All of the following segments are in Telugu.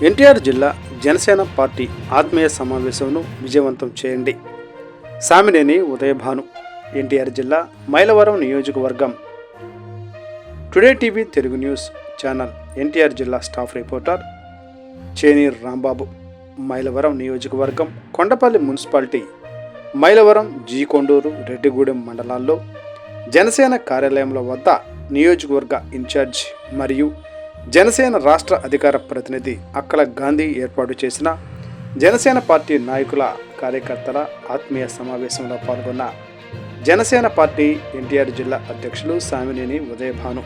ఎన్టీఆర్ జిల్లా జనసేన పార్టీ ఆత్మీయ సమావేశంను విజయవంతం చేయండి. సామినేని ఉదయభాను, ఎన్టీఆర్ జిల్లా మైలవరం నియోజకవర్గం. Today TV Telugu news channel NTR జిల్లా స్టాఫ్ రిపోర్టర్ చేనీర్ రాంబాబు. మైలవరం నియోజకవర్గం, కొండపల్లి మున్సిపాలిటీ, మైలవరం, జీ కొండూరు, రెడ్డిగూడెం మండలాల్లో జనసేన కార్యాలయంలో వద్ద నియోజకవర్గ ఇన్ఛార్జ్ మరియు జనసేన రాష్ట్ర అధికార ప్రతినిధి అక్కల గాంధీ ఏర్పాటు చేసిన జనసేన పార్టీ నాయకుల, కార్యకర్తల ఆత్మీయ సమావేశంలో పాల్గొన్న జనసేన పార్టీ ఎన్టీఆర్ జిల్లా అధ్యక్షులు సామినేని ఉదయభాను.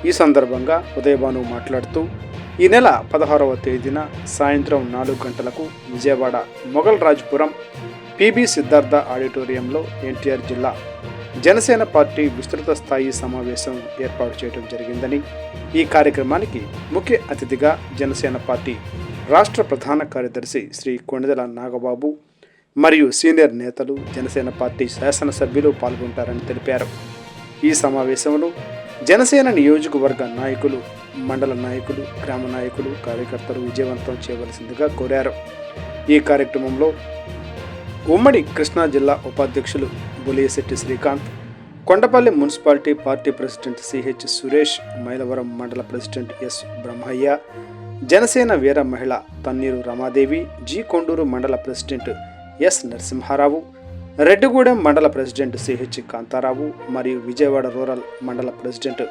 ఈ సందర్భంగా ఉదయభాను మాట్లాడుతూ, ఈ నెల 16వ తేదీన సాయంత్రం 4 గంటలకు విజయవాడ మొఘల్ రాజ్పురం పిబి సిద్ధార్థ ఆడిటోరియంలో ఎన్టీఆర్ జిల్లా జనసేన పార్టీ విస్తృత స్థాయి సమావేశం ఏర్పాటు చేయడం జరిగిందని, ఈ కార్యక్రమానికి ముఖ్య అతిథిగా జనసేన పార్టీ రాష్ట్ర ప్రధాన కార్యదర్శి శ్రీ కొండెదల నాగబాబు మరియు సీనియర్ నేతలు, జనసేన పార్టీ శాసనసభ్యులు పాల్గొంటారని తెలిపారు. ఈ సమావేశంలో జనసేన నియోజకవర్గ నాయకులు, మండల నాయకులు, గ్రామ నాయకులు, కార్యకర్తలు విజయవంతం చేయవలసిందిగా కోరారు. ఈ కార్యక్రమంలో ఉమ్మడి కృష్ణా జిల్లా ఉపాధ్యక్షులు Buliyasetti Srikanth, Kondapalli municipality party president CH Suresh, Mylavaram మండల ప్రెసిడెంట్ ఎస్ బ్రహ్మయ్య, జనసేన వీర మహిళ తన్నీరు రమాదేవి, జీ కొండూరు మండల ప్రెసిడెంట్ ఎస్ నరసింహారావు, రెడ్డిగూడెం మండల ప్రెసిడెంట్ సిహెచ్ కాంతారావు మరియు విజయవాడ రూరల్ మండల ప్రెసిడెంట్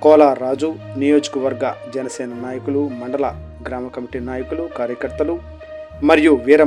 కోలా రాజు, నియోజకవర్గ జనసేన నాయకులు, మండల గ్రామ కమిటీ నాయకులు, కార్యకర్తలు మరియు వీర